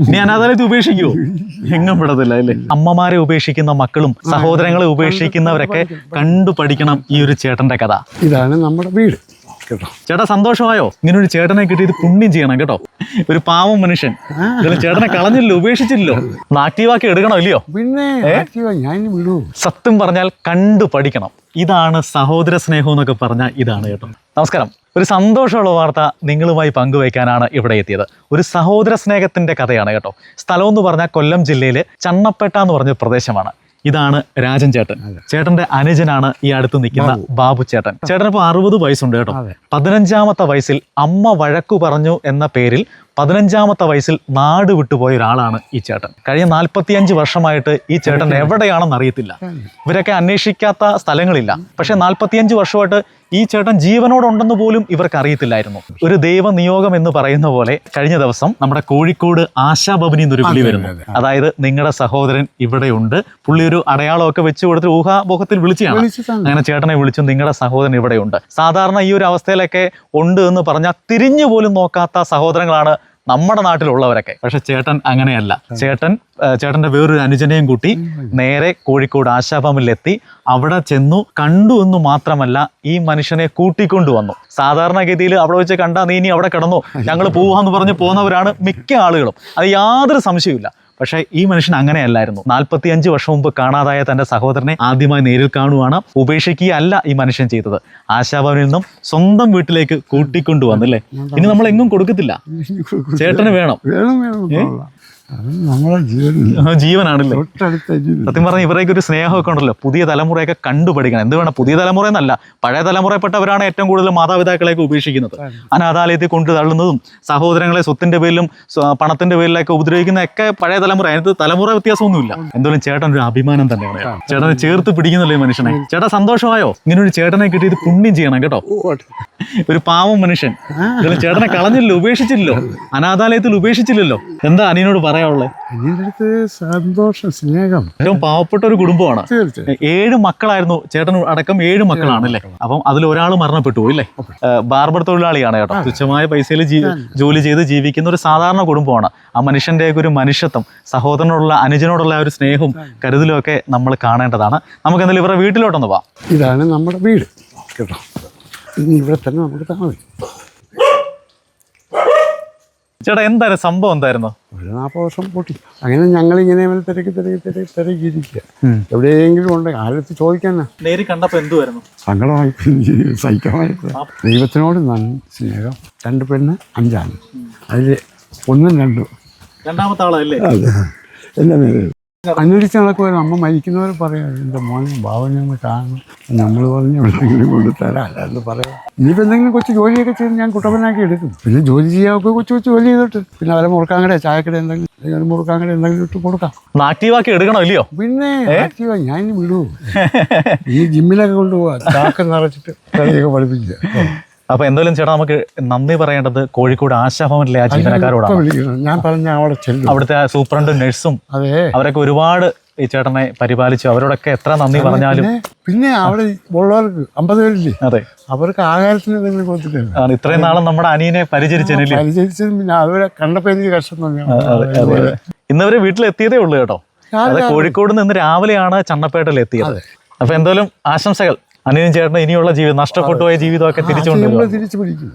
ഇനി അനാഥാലയത്തിൽ ഉപേക്ഷിക്കുവോ? എങ്ങും വിടത്തില്ല അല്ലേ? അമ്മമാരെ ഉപേക്ഷിക്കുന്ന മക്കളും സഹോദരങ്ങളെ ഉപേക്ഷിക്കുന്നവരൊക്കെ കണ്ടു പഠിക്കണം ഈ ഒരു ചേട്ടന്റെ കഥ. ഇതാണ് നമ്മുടെ വീട് കേട്ടോ. ചേട്ടാ സന്തോഷമായോ? ഇങ്ങനെ ഒരു ചേട്ടനെ കിട്ടിയത് പുണ്യം ചെയ്യണം കേട്ടോ. ഒരു പാവം മനുഷ്യൻ ഇതിൽ ചേട്ടനെ കളഞ്ഞില്ലോ, ഉപേക്ഷിച്ചില്ലോ, ആക്റ്റീവാക്കി എടുക്കണം ഇല്ലയോ? പിന്നെ ഞാൻ വിടൂ. സത്യം പറഞ്ഞാൽ കണ്ടു പഠിക്കണം. ഇതാണ് സഹോദര സ്നേഹം എന്നൊക്കെ പറഞ്ഞാൽ ഇതാണ് കേട്ടോ. നമസ്കാരം. ഒരു സന്തോഷമുള്ള വാർത്ത നിങ്ങളുമായി പങ്കുവയ്ക്കാനാണ് ഇവിടെ എത്തിയത്. ഒരു സഹോദര സ്നേഹത്തിന്റെ കഥയാണ് കേട്ടോ. സ്ഥലം എന്ന് പറഞ്ഞാൽ കൊല്ലം ജില്ലയിലെ ചണ്ണപ്പേട്ട എന്ന് പറഞ്ഞ പ്രദേശമാണ്. ഇതാണ് രാജൻ ചേട്ടൻ. ചേട്ടന്റെ അനുജനാണ് ഈ അടുത്ത് നിൽക്കുന്ന ബാബു ചേട്ടൻ. ചേട്ടന് ഇപ്പൊ 60 വയസ്സുണ്ട് കേട്ടോ. 15ാമത്തെ വയസ്സിൽ അമ്മ വഴക്കു പറഞ്ഞു എന്ന പേരിൽ 15ാമത്തെ വയസ്സിൽ നാട് വിട്ടുപോയ ഒരാളാണ് ഈ ചേട്ടൻ. കഴിഞ്ഞ 45 വർഷമായിട്ട് ഈ ചേട്ടൻ എവിടെയാണെന്ന് അറിയത്തില്ല. ഇവരൊക്കെ അന്വേഷിക്കാത്ത സ്ഥലങ്ങളില്ല. പക്ഷെ 45 വർഷമായിട്ട് ഈ ചേട്ടൻ ജീവനോടുണ്ടെന്ന് പോലും ഇവർക്ക് അറിയത്തില്ലായിരുന്നു. ഒരു ദൈവ നിയോഗം എന്ന് പറയുന്ന പോലെ കഴിഞ്ഞ ദിവസം നമ്മുടെ കോഴിക്കോട് ആശാഭവനിൽ നിന്നൊരു വിളി വരുന്നു. അതായത് നിങ്ങളുടെ സഹോദരൻ ഇവിടെയുണ്ട്. പുള്ളി ഒരു അടയാളമൊക്കെ വെച്ച് കൊടുത്ത് ഊഹാബോഹത്തിൽ വിളിച്ചാണ്. അങ്ങനെ ചേട്ടനെ വിളിച്ചു, നിങ്ങളുടെ സഹോദരൻ ഇവിടെയുണ്ട്. സാധാരണ ഈ ഒരു അവസ്ഥയിലൊക്കെ ഉണ്ട് എന്ന് പറഞ്ഞാൽ തിരിഞ്ഞു പോലും നോക്കാത്ത സഹോദരങ്ങളാണ് നമ്മുടെ നാട്ടിലുള്ളവരൊക്കെ. പക്ഷെ ചേട്ടൻ അങ്ങനെയല്ല. ചേട്ടന്റെ വേറൊരു അനുജനെയും കൂട്ടി നേരെ കോഴിക്കോട് ആശാഭവനിലെത്തി. അവിടെ ചെന്നു കണ്ടു എന്ന് മാത്രമല്ല, ഈ മനുഷ്യനെ കൂട്ടിക്കൊണ്ടുവന്നു. സാധാരണഗതിയിൽ അവിടെ വെച്ച് കണ്ടാൽ നീ ഇനി അവിടെ കിടന്നു, ഞങ്ങൾ പോവാന്ന് പറഞ്ഞ് പോകുന്നവരാണ് മിക്ക ആളുകളും. അത് യാതൊരു സംശയവുമില്ല. പക്ഷേ ഈ മനുഷ്യൻ അങ്ങനെയല്ലായിരുന്നു. 45 വർഷം മുമ്പ് കാണാതായ തന്റെ സഹോദരനെ ആദ്യമായി നേരിൽ കാണുവാണ്. ഉപേക്ഷിക്കുകയല്ല ഈ മനുഷ്യൻ ചെയ്തത്. ആശാഭവനിൽ നിന്നും സ്വന്തം വീട്ടിലേക്ക് കൂട്ടിക്കൊണ്ടുവന്നല്ലേ. ഇനി നമ്മൾ എങ്ങും കൊടുക്കത്തില്ല. ചേട്ടന് വേണം. ജീവനാണല്ലേ. സത്യം പറഞ്ഞാൽ ഇവരേക്ക് ഒരു സ്നേഹമൊക്കെ ഉണ്ടല്ലോ. പുതിയ തലമുറയൊക്കെ കണ്ടുപഠിക്കണം. എന്ത് വേണം, പുതിയ തലമുറ എന്നല്ല, പഴയ തലമുറയിൽപ്പെട്ടവരാണ് ഏറ്റവും കൂടുതൽ മാതാപിതാക്കളെയൊക്കെ ഉപേക്ഷിക്കുന്നത്, അനാഥാലയത്തിൽ കൊണ്ടു തള്ളുന്നതും സഹോദരങ്ങളെ സ്വത്തിന്റെ പേരിലും പണത്തിന്റെ പേരിലൊക്കെ ഉപദ്രവിക്കുന്നതൊക്കെ പഴയ തലമുറ. അതിനകത്ത് തലമുറ വ്യത്യാസമൊന്നുമില്ല. എന്തായാലും ചേട്ടൻ ഒരു അഭിമാനം തന്നെയാണ്. ചേട്ടനെ ചേർത്ത് പിടിക്കുന്നല്ലോ ഈ മനുഷ്യനെ. ചേട്ടാ സന്തോഷമായോ? ഇങ്ങനെ ഒരു ചേട്ടനെ കിട്ടിയത് പുണ്യം ചെയ്യണം കേട്ടോ. ഒരു പാവം മനുഷ്യൻ ഇതിൽ ചേട്ടനെ കളഞ്ഞില്ലോ, ഉപേക്ഷിച്ചില്ലോ, അനാഥാലയത്തിൽ ഉപേക്ഷിച്ചില്ലല്ലോ. എന്താ അനിയനോട് പറയാനുള്ളത്? സന്തോഷം, സ്നേഹം. ഏറ്റവും പാവപ്പെട്ട ഒരു കുടുംബമാണ്. 7 മക്കളായിരുന്നു. ചേട്ടൻ അടക്കം 7 മക്കളാണല്ലേ. അപ്പം അതിൽ ഒരാൾ മരണപ്പെട്ടു ഇല്ലേ. ബാർബർ തൊഴിലാളിയാണ് കേട്ടോ. തുച്ഛമായ പൈസയിൽ ജോലി ചെയ്ത് ജീവിക്കുന്ന ഒരു സാധാരണ കുടുംബമാണ്. ആ മനുഷ്യന്റെ ഒരു മനുഷ്യത്വം, സഹോദരനോടുള്ള അനുജനോടുള്ള ഒരു സ്നേഹവും കരുതലും ഒക്കെ നമ്മൾ കാണേണ്ടതാണ്. നമുക്ക് എന്തായാലും ഇവരുടെ വീട്ടിലോട്ടൊന്ന് പോവാം. ഇതാണ് നമ്മുടെ വീട് കേട്ടോ. ഇനി ഇവിടെ തന്നെ നമുക്ക് താമസിക്കാം. ചേട്ടാ എന്തായാലും സംഭവം എന്തായിരുന്നു? ഒരു 40 വർഷം പൊട്ടി. അങ്ങനെ ഞങ്ങളിങ്ങനെ തിരക്കിയിരിക്കുക. എവിടെയെങ്കിലും ഉണ്ടെങ്കിൽ ആരടുത്ത് ചോദിക്കാനാ. നേരി കണ്ടപ്പോ എന്തുവായിരുന്നു? സങ്കടമായി, സഹിക്കമായി. ദൈവത്തിനോട് നന്ദി, സ്നേഹം. 2 പെണ്ണ് 5 ആണ്. അതിൽ 1ഉം 2ഉം. രണ്ടാമത്തെ ആളല്ലേ? അതെ. എല്ലാം അന്വേഷിച്ച് നടക്കുമായിരുന്നു. അമ്മ മരിക്കുന്നവർ പറയാം, എൻ്റെ മോനെ ഭാവനെ ഒന്ന് കാണണം. നമ്മൾ പറഞ്ഞ് എവിടെയെങ്കിലും കൊണ്ടുതരാം, അല്ലാതെ പറയാം. ഇനിയിപ്പോൾ എന്തെങ്കിലും കൊച്ചു ജോലിയൊക്കെ ചെയ്ത് ഞാൻ കുട്ടപ്പനാക്കി എടുക്കും. പിന്നെ ജോലി ചെയ്യാമൊക്കെ കൊച്ചു ജോലി ചെയ്തിട്ട് പിന്നെ അവരെ മുറുക്കാങ്കട ചായക്കട എന്തെങ്കിലും മുറുക്കാങ്കട എന്തെങ്കിലും ഇട്ട് കൊടുക്കാം. ആക്റ്റീവാക്കി എടുക്കണോ ഇല്ലയോ? പിന്നെ ആക്റ്റീവായി ഞാൻ വിടൂ. ഈ ജിമ്മിലൊക്കെ കൊണ്ടുപോകാം. ചാക്ക് നിറച്ചിട്ട് കളിയൊക്കെ പഠിപ്പിക്കുക. അപ്പൊ എന്തായാലും ചേട്ടാ നമുക്ക് നന്ദി പറയേണ്ടത് കോഴിക്കോട് ആശാഭവനിലെ ആ ജീവനക്കാരോടാണ്. ഞാൻ പറഞ്ഞ അവിടെ ചെല്ലും. അവിടുത്തെ സൂപ്രണ്ടും നഴ്സും അവരൊക്കെ ഒരുപാട് ഈ ചേട്ടനെ പരിപാലിച്ചു. അവരോടൊക്കെ എത്ര നന്ദി പറഞ്ഞാലും. പിന്നെ അവിടെ ഉള്ളവർക്ക് 50 പേരില്ലേ, അതെ, അവർക്ക് ആഹാരത്തിന് എന്തെങ്കിലും കൊടുത്തിട്ടില്ല. ഇത്രയും നാളും നമ്മുടെ അനിയനെ പരിചരിച്ചതിന് പിന്നെ അവരെ കണ്ടപ്പോ എനിക്ക് കഷ്ടം തോന്നി. ഇന്നവരെ വീട്ടിലെത്തിയതേ ഉള്ളൂ കേട്ടോ. അതെ, കോഴിക്കോട് നിന്ന് രാവിലെയാണ് ചണ്ണപ്പേട്ടയിൽ എത്തിയത്. അപ്പൊ എന്തായാലും ആശംസകൾ. അനിയനും ചേട്ടനും ഇനിയുള്ള ജീവിതം, നഷ്ടപ്പെട്ടു പോയ ജീവിതമൊക്കെ തിരിച്ചു പിടിക്കും.